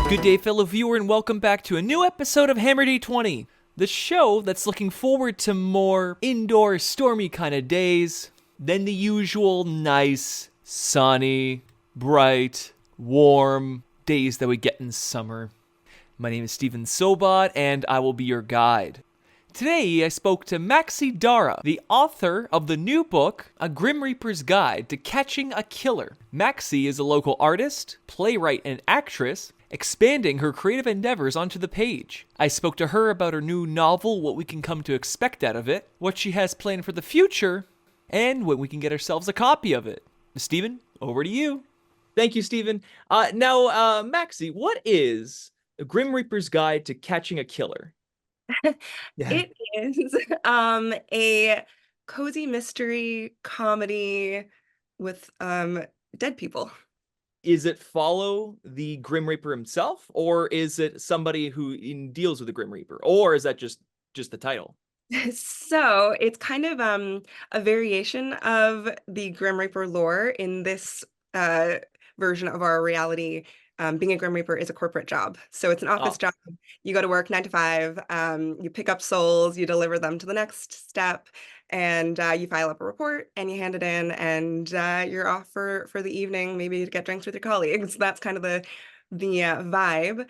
Good day, fellow viewer, and welcome back to a new episode of Hammer D20, the show that's looking forward to more indoor, stormy kind of days than the usual nice, sunny, bright, warm days that we get in summer. My name is Steven Sobot, and I will be your guide. Today, I spoke to Maxie Dara, the author of the new book, A Grim Reaper's Guide to Catching a Killer. Maxie is a local artist, playwright, and actress, expanding her creative endeavors onto the page. I spoke to her about her new novel, what we can come to expect out of it, what she has planned for the future, and when we can get ourselves a copy of it. Steven, over to you. Thank you, Steven. Now, Maxie, what is A Grim Reaper's Guide to Catching a Killer? It is a cozy mystery comedy with dead people. Is it follow the Grim Reaper himself, or is it somebody who deals with the Grim Reaper, or is that just the title? So it's kind of a variation of the Grim Reaper lore in this version of our reality. Being a Grim Reaper is a corporate job. So it's an office job. You go to work 9 to 5, you pick up souls, you deliver them to the next step, and you file up a report and you hand it in, and you're off for the evening, maybe to get drinks with your colleagues. That's kind of the vibe.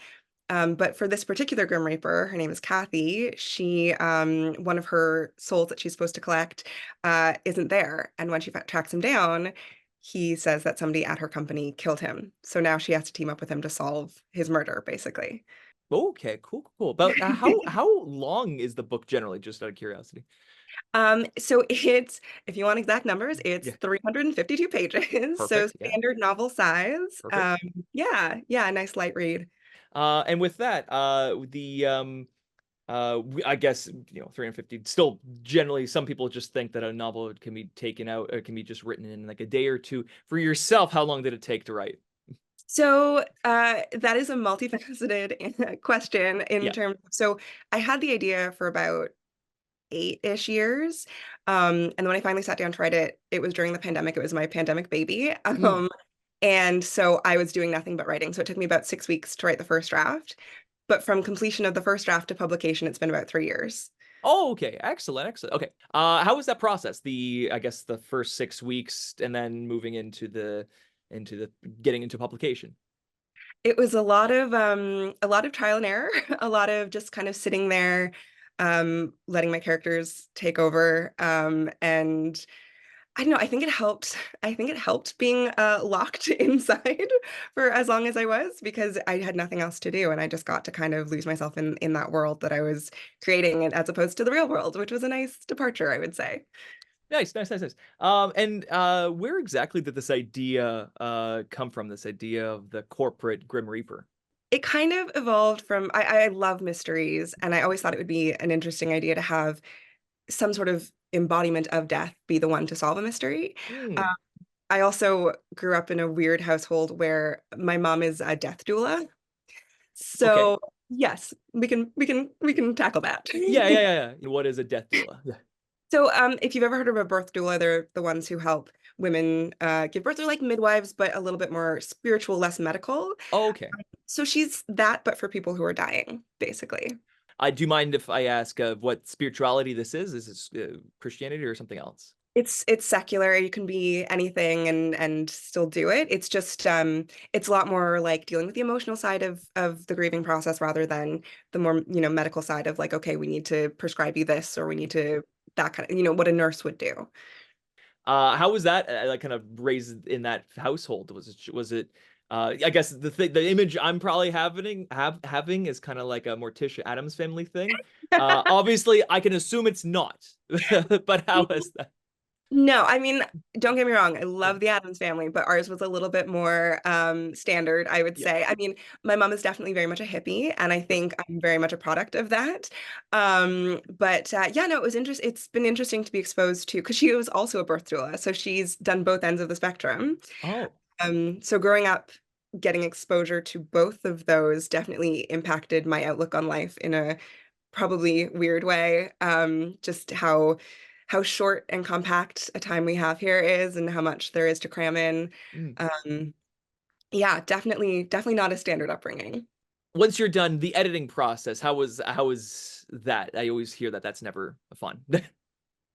But for this particular Grim Reaper, her name is Kathy. She, one of her souls that she's supposed to collect isn't there. And when she tracks him down, he says that somebody at her company killed him. So now she has to team up with him to solve his murder, basically. Okay, cool. But how long is the book generally, just out of curiosity? So it's, if you want exact numbers, it's 352 pages. Perfect, so standard novel size. Perfect. Yeah, nice light read. And with that, I guess, 350, still generally some people just think that a novel can be taken out, it can be just written in like a day or two. For yourself, how long did it take to write? So that is a multifaceted question in terms. So I had the idea for about 8-ish years. And then when I finally sat down to write it, it was during the pandemic. It was my pandemic baby. And so I was doing nothing but writing. So it took me about 6 weeks to write the first draft. But from completion of the first draft to publication, it's been about 3 years. Oh, okay. Excellent. Okay. How was that process? I guess the first 6 weeks and then moving into the getting into publication. It was a lot of trial and error, a lot of just kind of sitting there, letting my characters take over. And I don't know, I think it helped. I think it helped being locked inside for as long as I was, because I had nothing else to do, and I just got to kind of lose myself in that world that I was creating, and as opposed to the real world, which was a nice departure, I would say. Nice. And where exactly did this idea come from? This idea of the corporate Grim Reaper? It kind of evolved from, I love mysteries, and I always thought it would be an interesting idea to have some sort of embodiment of death be the one to solve a mystery. I also grew up in a weird household where my mom is a death doula. So Okay. yes, we can tackle that. Yeah. What is a death doula? So if you've ever heard of a birth doula, they're the ones who help women give birth. They're like midwives, but a little bit more spiritual, less medical. Oh, okay. So she's that, but for people who are dying, basically. Do you mind if I ask what spirituality this is? Is this Christianity or something else? It's secular. You can be anything and still do it. It's just it's a lot more like dealing with the emotional side of the grieving process, rather than the more, medical side of like, okay, we need to prescribe you this, or we need to, that kind of, what a nurse would do. How was that like kind of raised in that household? Was it I guess the image I'm probably having is kind of like a Morticia Addams Family thing. Obviously I can assume it's not. But how is that? No, I mean, don't get me wrong. I love the Addams Family, but ours was a little bit more standard, I would Yeah. say. I mean, my mom is definitely very much a hippie, and I Sure. think I'm very much a product of that. But yeah, no, it was interesting. It's been interesting to be exposed to because she was also a birth doula, so she's done both ends of the spectrum. Oh. So growing up, getting exposure to both of those definitely impacted my outlook on life in a probably weird way. Just how short and compact a time we have here is and how much there is to cram in. Mm. Um, yeah, definitely not a standard upbringing. Once you're done the editing process, how was that? I always hear that that's never fun.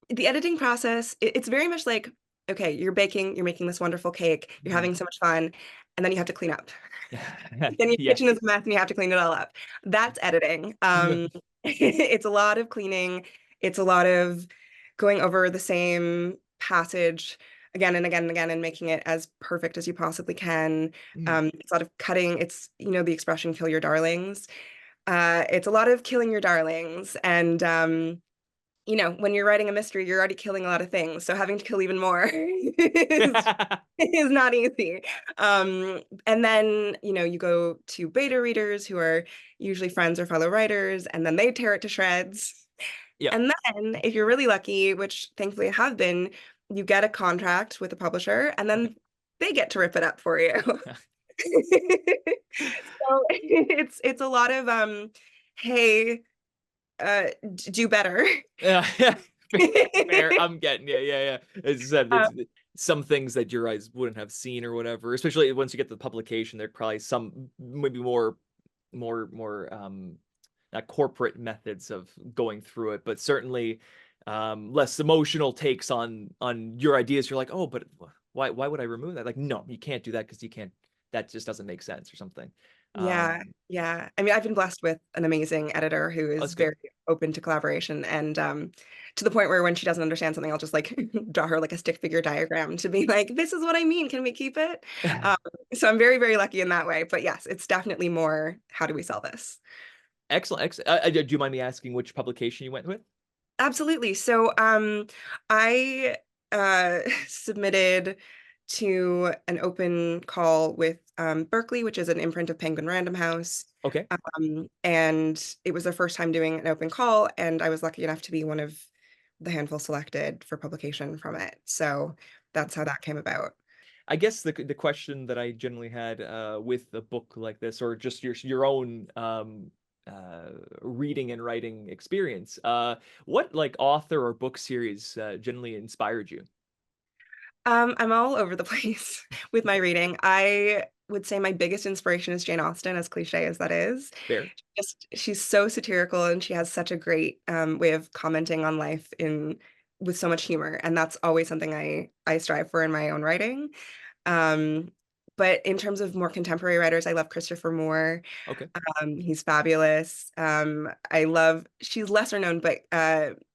The editing process, it's very much like, okay, you're baking, you're making this wonderful cake, you're Mhm. having so much fun, and then you have to clean up. Then your Yeah. kitchen is a mess and you have to clean it all up. That's editing. It's a lot of cleaning. It's a lot of going over the same passage again and again and again and making it as perfect as you possibly can. Mm. It's a lot of cutting. It's, the expression kill your darlings. It's a lot of killing your darlings. And when you're writing a mystery, you're already killing a lot of things. So having to kill even more is not easy. And then, you go to beta readers who are usually friends or fellow writers, and then they tear it to shreds. Yep. And then, if you're really lucky, which thankfully I have been, you get a contract with a publisher, and Okay. then they get to rip it up for you. So it's a lot of hey, do better. Yeah. Fair, fair. I'm getting, yeah, yeah, yeah. As I said, Um, some things that your eyes wouldn't have seen or whatever. Especially once you get the publication, there are probably some maybe more not corporate methods of going through it, but certainly less emotional takes on your ideas. You're like, oh, but why would I remove that? Like, no, you can't do that because you can't. That just doesn't make sense or something. Yeah, yeah. I mean, I've been blessed with an amazing editor who Oh, is that's good. very open to collaboration and to the point where when she doesn't understand something, I'll just like draw her like a stick figure diagram to be like, this is what I mean. Can we keep it? Um, so I'm very, very lucky in that way. But yes, it's definitely more, how do we sell this? Excellent, excellent. Do you mind me asking which publication you went with? Absolutely. So I submitted to an open call with Berkeley, which is an imprint of Penguin Random House. Okay. And it was the first time doing an open call, and I was lucky enough to be one of the handful selected for publication from it. So that's how that came about. I guess the question that I generally had with a book like this, or just your own uh, reading and writing experience, what like author or book series generally inspired you? I'm all over the place with my reading. I would say my biggest inspiration is Jane Austen, as cliche as that is. Fair. Just she's so satirical and she has such a great way of commenting on life in with so much humor, and that's always something I strive for in my own writing. Um, but in terms of more contemporary writers, I love Christopher Moore. Okay. He's fabulous. She's lesser known, but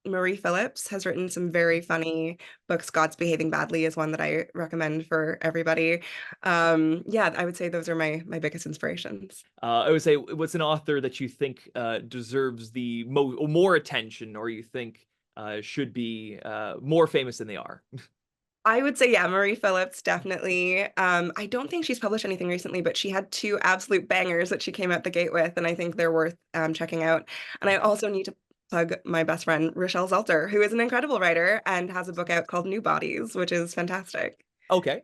Marie Phillips has written some very funny books. God's Behaving Badly is one that I recommend for everybody. Yeah, I would say those are my biggest inspirations. I would say, what's an author that you think deserves the more attention, or you think should be more famous than they are? I would say, yeah, Marie Phillips, definitely. I don't think she's published anything recently, but she had two absolute bangers that she came out the gate with, and I think they're worth checking out. And I also need to plug my best friend, Rochelle Zelter, who is an incredible writer and has a book out called New Bodies, which is fantastic. Okay.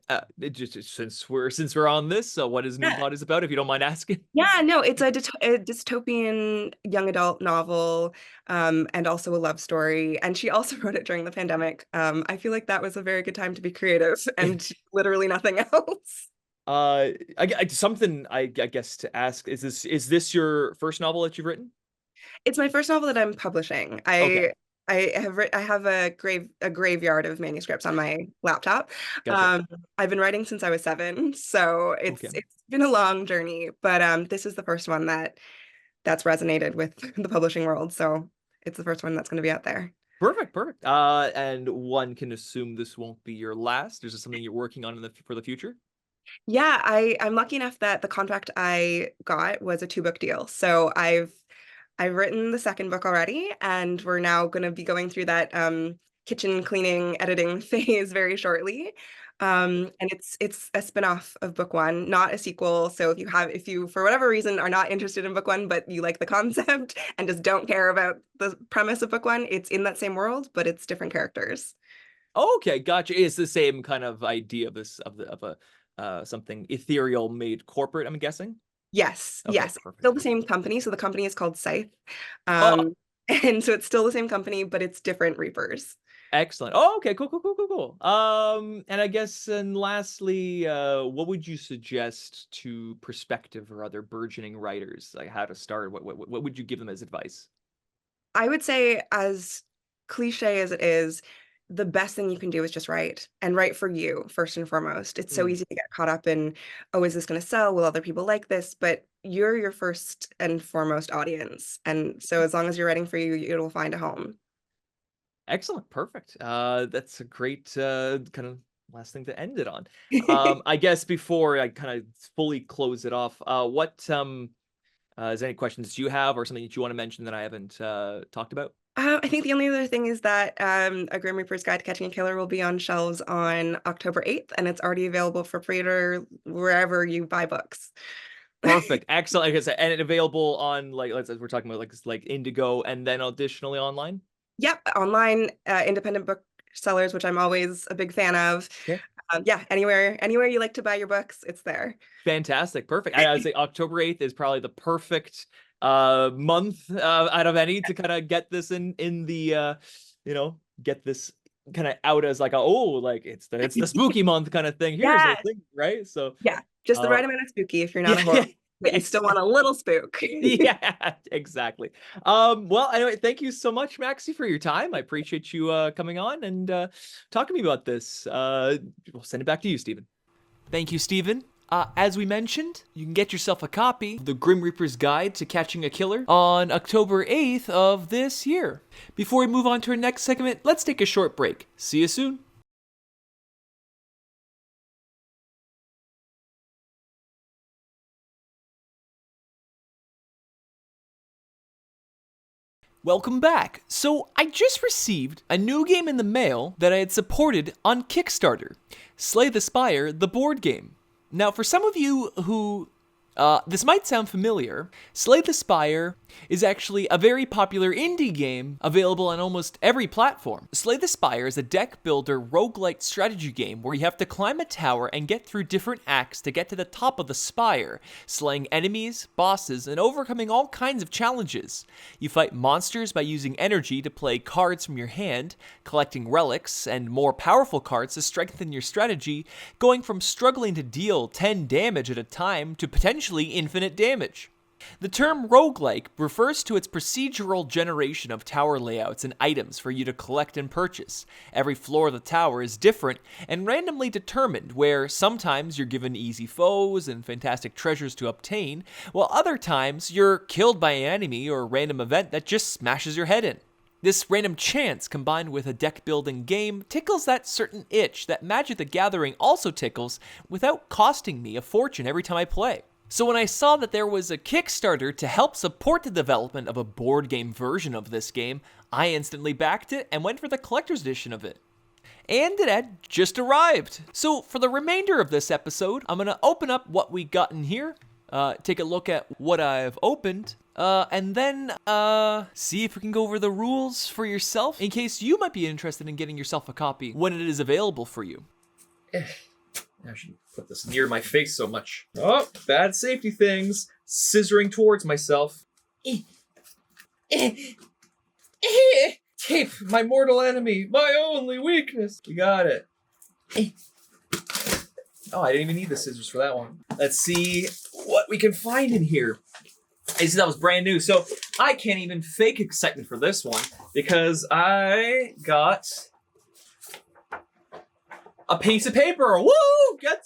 Just since we're on this, so what is New Yeah. Bodies about, if you don't mind asking? Yeah, no, it's a dystopian young adult novel, and also a love story. And she also wrote it during the pandemic. I feel like that was a very good time to be creative and literally nothing else. Something I guess to ask is this your first novel that you've written? It's my first novel that I'm publishing. Okay, I have a graveyard of manuscripts on my laptop. gotcha. Um, I've been writing since I was 7, so Okay, it's been a long journey, but this is the first one that's resonated with the publishing world. So it's the first one that's going to be out there. perfect, perfect. And one can assume this won't be your last. Is this something you're working on for the future? Yeah, I'm lucky enough that the contract I got was a 2 book deal. So I've written the second book already, and we're now going to be going through that kitchen cleaning editing phase very shortly. And it's a spin-off of book one, not a sequel. So if you for whatever reason are not interested in book one, but you like the concept and just don't care about the premise of book one, it's in that same world, but it's different characters. Okay, gotcha. It's the same kind of idea of this of a something ethereal made corporate, I'm guessing. Yes, Okay, yes. perfect. Still the same company. So the company is called Scythe. Oh, Um, and so it's still the same company, but it's different Reapers. excellent. Oh, okay, cool. And I guess, and lastly, what would you suggest to prospective or other burgeoning writers, like how to start? What would you give them as advice? I would say, as cliche as it is, the best thing you can do is just write and write for you first and foremost. It's so Hmm. easy to get caught up in, oh, is this going to sell? Will other people like this? But you're your first and foremost audience. And so as long as you're writing for you, it'll find a home. Excellent, perfect. That's a great kind of last thing to end it on. I guess before I kind of fully close it off, what is there any questions you have or something that you want to mention that I haven't talked about? I think the only other thing is that A Grim Reaper's Guide to Catching a Killer will be on shelves on October 8th, and it's already available for pre-order wherever you buy books. Perfect, excellent. Like I said, and it available on like let's say we're talking about like Indigo, and then additionally online. Yep, online independent booksellers, which I'm always a big fan of. Okay. Yeah, anywhere you like to buy your books, it's there. Fantastic, perfect. I would say October 8th is probably the perfect month out of any to kind of get this in the get this kind of out as like like it's the spooky month kind of thing. Here's a Yes. thing, right? So Yeah, just the uh right amount of spooky if you're not yeah, a horror, yeah, but you still want a little spook. yeah, exactly. Well, anyway, thank you so much, Maxie, for your time. I appreciate you coming on and talking to me about this. We'll send it back to you, Stephen. Thank you, Stephen. As we mentioned, you can get yourself a copy of The Grim Reaper's Guide to Catching a Killer on October 8th of this year. Before we move on to our next segment, let's take a short break. See you soon. Welcome back. So, I just received a new game in the mail that I had supported on Kickstarter, Slay the Spire, the board game. Now, for some of you who this might sound familiar, Slay the Spire is actually a very popular indie game available on almost every platform. Slay the Spire is a deck builder roguelite strategy game where you have to climb a tower and get through different acts to get to the top of the spire, slaying enemies, bosses, and overcoming all kinds of challenges. You fight monsters by using energy to play cards from your hand, collecting relics and more powerful cards to strengthen your strategy, going from struggling to deal 10 damage at a time to potentially infinite damage. The term roguelike refers to its procedural generation of tower layouts and items for you to collect and purchase. Every floor of the tower is different and randomly determined, where sometimes you're given easy foes and fantastic treasures to obtain, while other times you're killed by an enemy or a random event that just smashes your head in. This random chance combined with a deck building game tickles that certain itch that Magic the Gathering also tickles without costing me a fortune every time I play. So when I saw that there was a Kickstarter to help support the development of a board game version of this game, I instantly backed it and went for the collector's edition of it. And it had just arrived. So for the remainder of this episode, I'm going to open up what we got in here, take a look at what I've opened, and then see if we can go over the rules for yourself in case you might be interested in getting yourself a copy when it is available for you. I shouldn't put this near my face so much. Oh, bad safety things. Scissoring towards myself. Tape, my mortal enemy, my only weakness. You got it. Oh, I didn't even need the scissors for that one. Let's see what we can find in here. I see that was brand new, so I can't even fake excitement for this one because I got a piece of paper. Woo! Get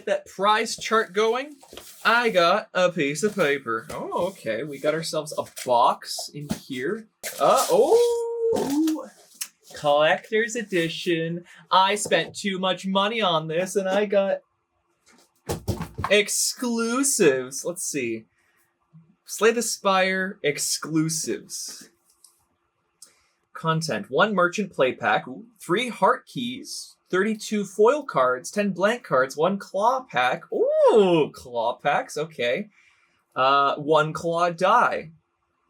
that prize chart going. I got a piece of paper. Oh, okay. We got ourselves a box in here. Collector's edition. I spent too much money on this and I got exclusives. Let's see. Slay the Spire exclusives. Content. 1 merchant play pack, 3 heart keys, 32 foil cards, 10 blank cards, 1 claw pack. Ooh, claw packs, okay. 1 claw die.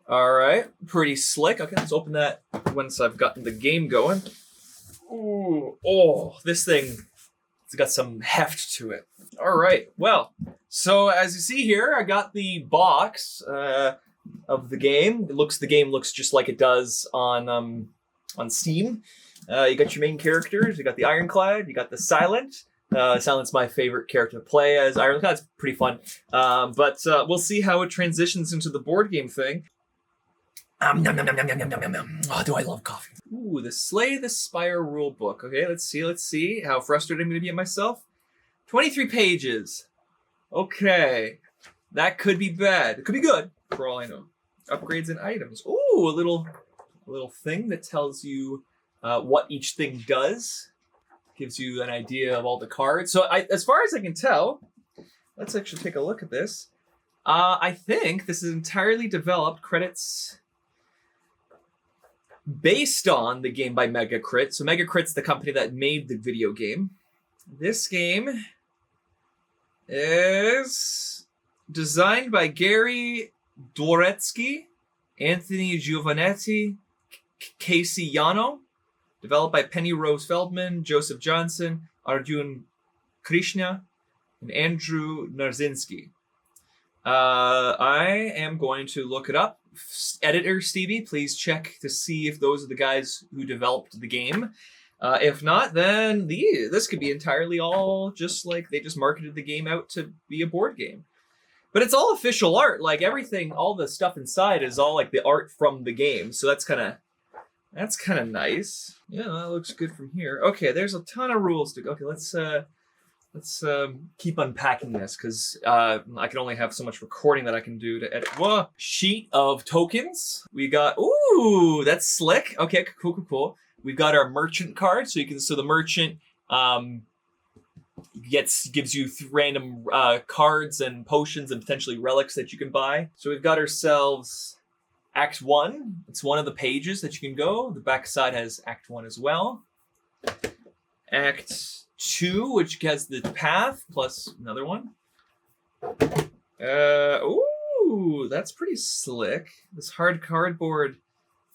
All right, pretty slick. Okay, let's open that once I've gotten the game going. Ooh, oh, this thing, it's got some heft to it. All right, well, so as you see here, I got the box of the game. The game looks just like it does on Steam. You got your main characters. You got the Ironclad. You got the Silent. Silent's my favorite character to play as Ironclad. It's pretty fun. But we'll see how it transitions into the board game thing. Oh, do I love coffee. Ooh, the Slay the Spire rulebook. Okay, let's see how frustrated I'm going to be at myself. 23 pages. Okay, that could be bad. It could be good, for all I know. Upgrades and items. Ooh, a little thing that tells you what each thing does. Gives you an idea of all the cards. So as far as I can tell, let's actually take a look at this. I think this is entirely developed credits based on the game by Megacrit. So Megacrit's the company that made the video game. This game is designed by Gary Dworetsky, Anthony Giovanetti, Casey Yano, developed by Penny Rose Feldman, Joseph Johnson, Arjun Krishna, and Andrew Narzinski. I am going to look it up. Editor Stevie, please check to see if those are the guys who developed the game. If not, then this could be entirely all just like they just marketed the game out to be a board game. But it's all official art. Like everything, all the stuff inside is all like the art from the game. So that's kind of nice. Yeah, that looks good from here. Okay, there's a ton of rules to go. Okay, let's keep unpacking this because I can only have so much recording that I can do to edit. Whoa, sheet of tokens. We got, ooh, that's slick. Okay, cool. We've got our merchant card, so the merchant gives you random cards and potions and potentially relics that you can buy. So we've got ourselves Act 1. It's one of the pages that you can go. The back side has Act 1 as well. Act 2, which has the path plus another one. Ooh, that's pretty slick. This hard cardboard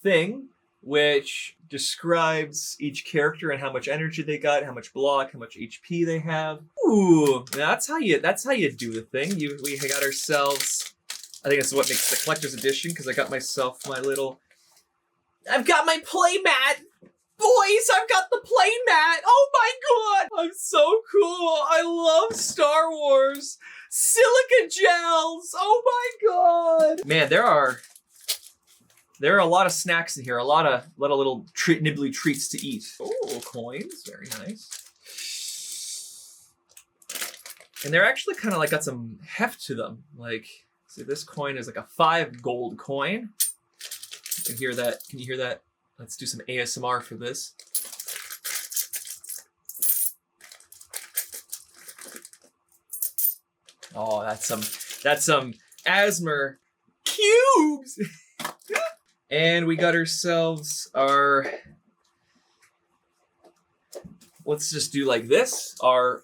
thing, which describes each character and how much energy they got, how much block, how much HP they have. Ooh, that's how you do the thing. We got ourselves. I think this is what makes the collector's edition because I got myself I've got my play mat. Boys, I've got the play mat. Oh my god, I'm so cool. I love Star Wars. Silica gels. Oh my god. Man, there are a lot of snacks in here. A lot of little nibbly treats to eat. Oh, coins. Very nice. And they're actually kind of like got some heft to them. Like, see, this coin is like a 5 gold coin. You can hear that. Can you hear that? Let's do some ASMR for this. Oh, that's some Asmer cubes. And we got ourselves our, let's just do like this, our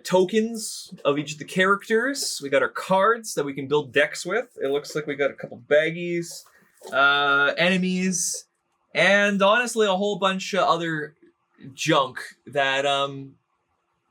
tokens of each of the characters. We got our cards that we can build decks with. It looks like we got a couple baggies, enemies, and honestly a whole bunch of other junk that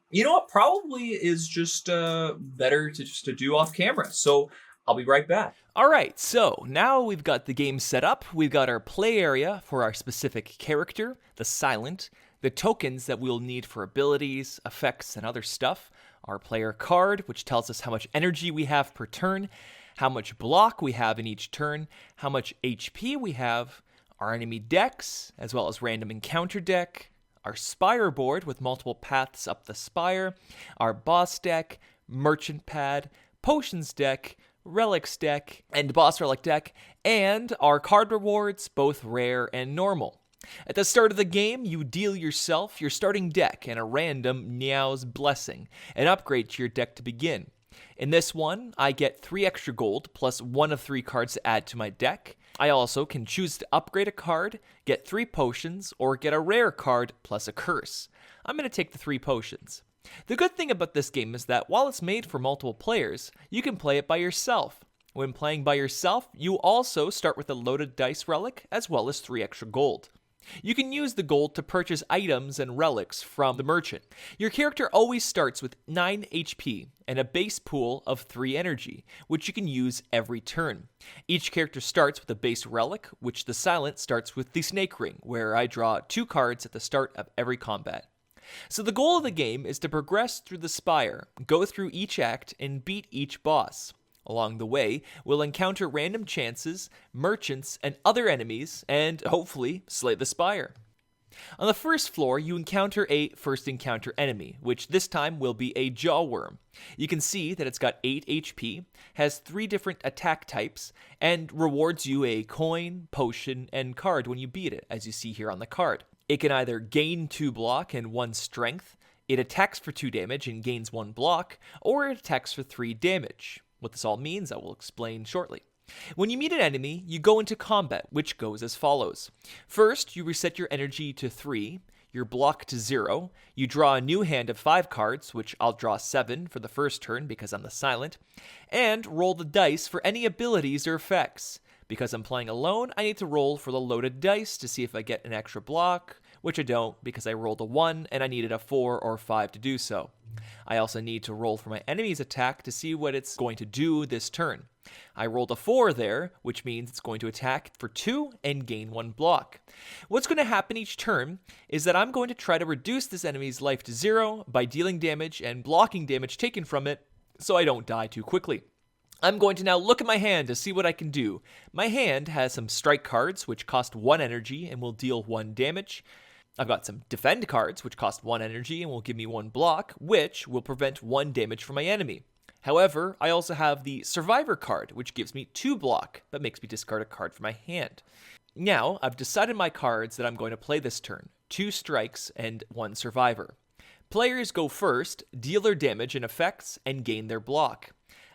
you know what, probably is just better to do off camera. So I'll be right back. All right, so now we've got the game set up. We've got our play area for our specific character, the Silent, the tokens that we'll need for abilities, effects, and other stuff, our player card, which tells us how much energy we have per turn, how much block we have in each turn, how much HP we have, our enemy decks, as well as random encounter deck, our Spire board with multiple paths up the Spire, our boss deck, merchant pad, potions deck, relics deck, and boss relic deck, and our card rewards, both rare and normal. At the start of the game, you deal yourself your starting deck and a random Niao's Blessing, and upgrade to your deck to begin. In this one, I get 3 extra gold plus 1 of 3 cards to add to my deck. I also can choose to upgrade a card, get 3 potions, or get a rare card plus a curse. I'm going to take the 3 potions. The good thing about this game is that while it's made for multiple players, you can play it by yourself. When playing by yourself, you also start with a loaded dice relic as well as 3 extra gold. You can use the gold to purchase items and relics from the merchant. Your character always starts with 9 HP and a base pool of 3 energy, which you can use every turn. Each character starts with a base relic, which the Silent starts with the Snake Ring, where I draw 2 cards at the start of every combat. So the goal of the game is to progress through the Spire, go through each act, and beat each boss. Along the way, we'll encounter random chances, merchants, and other enemies, and hopefully slay the Spire. On the first floor, you encounter a first encounter enemy, which this time will be a Jawworm. You can see that it's got 8 HP, has 3 different attack types, and rewards you a coin, potion, and card when you beat it, as you see here on the card. It can either gain 2 block and 1 strength, it attacks for 2 damage and gains 1 block, or it attacks for 3 damage. What this all means, I will explain shortly. When you meet an enemy, you go into combat, which goes as follows. First, you reset your energy to 3, your block to 0, you draw a new hand of 5 cards, which I'll draw 7 for the first turn because I'm the Silent, and roll the dice for any abilities or effects. Because I'm playing alone, I need to roll for the loaded dice to see if I get an extra block, which I don't because I rolled a 1 and I needed a 4 or 5 to do so. I also need to roll for my enemy's attack to see what it's going to do this turn. I rolled a 4 there, which means it's going to attack for 2 and gain 1 block. What's going to happen each turn is that I'm going to try to reduce this enemy's life to 0 by dealing damage and blocking damage taken from it so I don't die too quickly. I'm going to now look at my hand to see what I can do. My hand has some strike cards, which cost 1 energy and will deal 1 damage. I've got some defend cards, which cost 1 energy and will give me 1 block, which will prevent 1 damage from my enemy. However, I also have the survivor card, which gives me 2 block, but makes me discard a card from my hand. Now, I've decided my cards that I'm going to play this turn. 2 strikes and 1 survivor. Players go first, deal their damage and effects, and gain their block.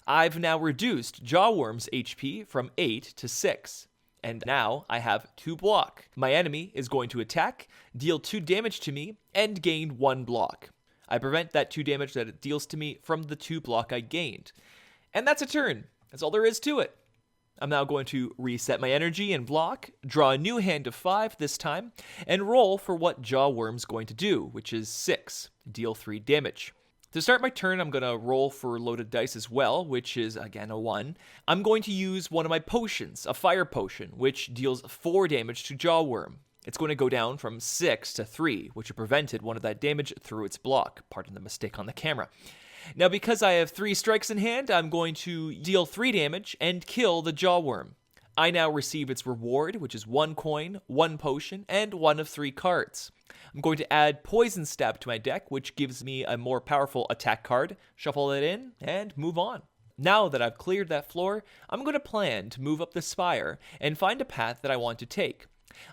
I've now reduced Jawworm's HP from 8 to 6. And now I have 2 block. My enemy is going to attack, deal 2 damage to me, and gain 1 block. I prevent that 2 damage that it deals to me from the 2 block I gained. And that's a turn. That's all there is to it. I'm now going to reset my energy and block, draw a new hand of 5 this time, and roll for what Jawworm's going to do, which is 6, deal 3 damage. To start my turn, I'm going to roll for loaded dice as well, which is, again, a 1. I'm going to use one of my potions, a fire potion, which deals 4 damage to Jawworm. It's going to go down from 6 to 3, which prevented one of that damage through its block. Pardon the mistake on the camera. Now, because I have 3 strikes in hand, I'm going to deal 3 damage and kill the Jawworm. I now receive its reward, which is 1 coin, 1 potion, and 1 of 3 cards. I'm going to add Poison Stab to my deck, which gives me a more powerful attack card, shuffle it in, and move on. Now that I've cleared that floor, I'm going to plan to move up the spire and find a path that I want to take.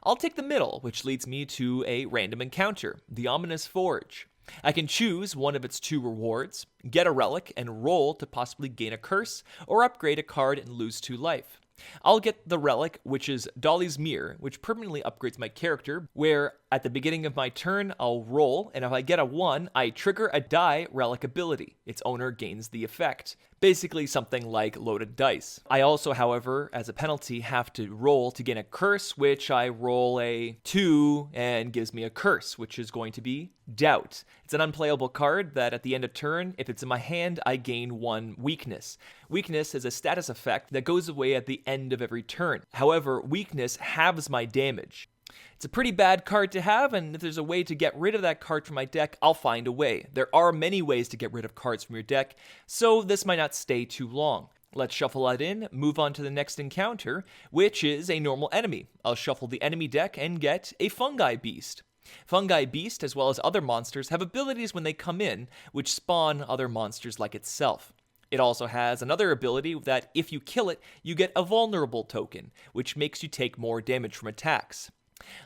I'll take the middle, which leads me to a random encounter, the Ominous Forge. I can choose one of its 2 rewards, get a relic, and roll to possibly gain a curse, or upgrade a card and lose 2 life. I'll get the relic, which is Dolly's Mirror, which permanently upgrades my character, where at the beginning of my turn, I'll roll, and if I get a 1, I trigger a die relic ability. Its owner gains the effect. Basically something like loaded dice. I also, however, as a penalty, have to roll to gain a curse, which I roll a 2 and gives me a curse, which is going to be Doubt. It's an unplayable card that at the end of turn, if it's in my hand, I gain 1 weakness. Weakness is a status effect that goes away at the end of every turn. However, weakness halves my damage. It's a pretty bad card to have, and if there's a way to get rid of that card from my deck, I'll find a way. There are many ways to get rid of cards from your deck, so this might not stay too long. Let's shuffle that in, move on to the next encounter, which is a normal enemy. I'll shuffle the enemy deck and get a Fungi Beast. Fungi Beast, as well as other monsters, have abilities when they come in, which spawn other monsters like itself. It also has another ability that if you kill it, you get a vulnerable token, which makes you take more damage from attacks.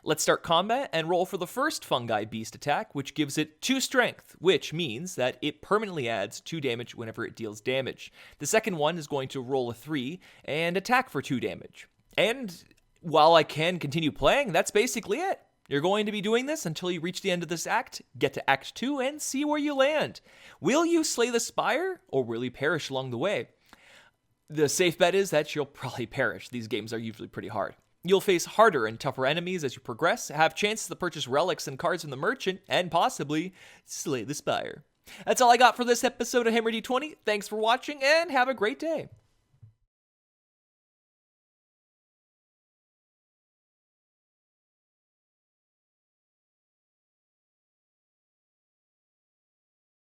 Let's start combat and roll for the first Fungi Beast attack, which gives it 2 strength, which means that it permanently adds 2 damage whenever it deals damage. The second one is going to roll a 3 and attack for 2 damage. And while I can continue playing, that's basically it. You're going to be doing this until you reach the end of this act, get to Act 2, and see where you land. Will you slay the Spire, or will you perish along the way? The safe bet is that you'll probably perish. These games are usually pretty hard. You'll face harder and tougher enemies as you progress, have chances to purchase relics and cards from the merchant, and possibly slay the Spire. That's all I got for this episode of Hammer D20. Thanks for watching, and have a great day.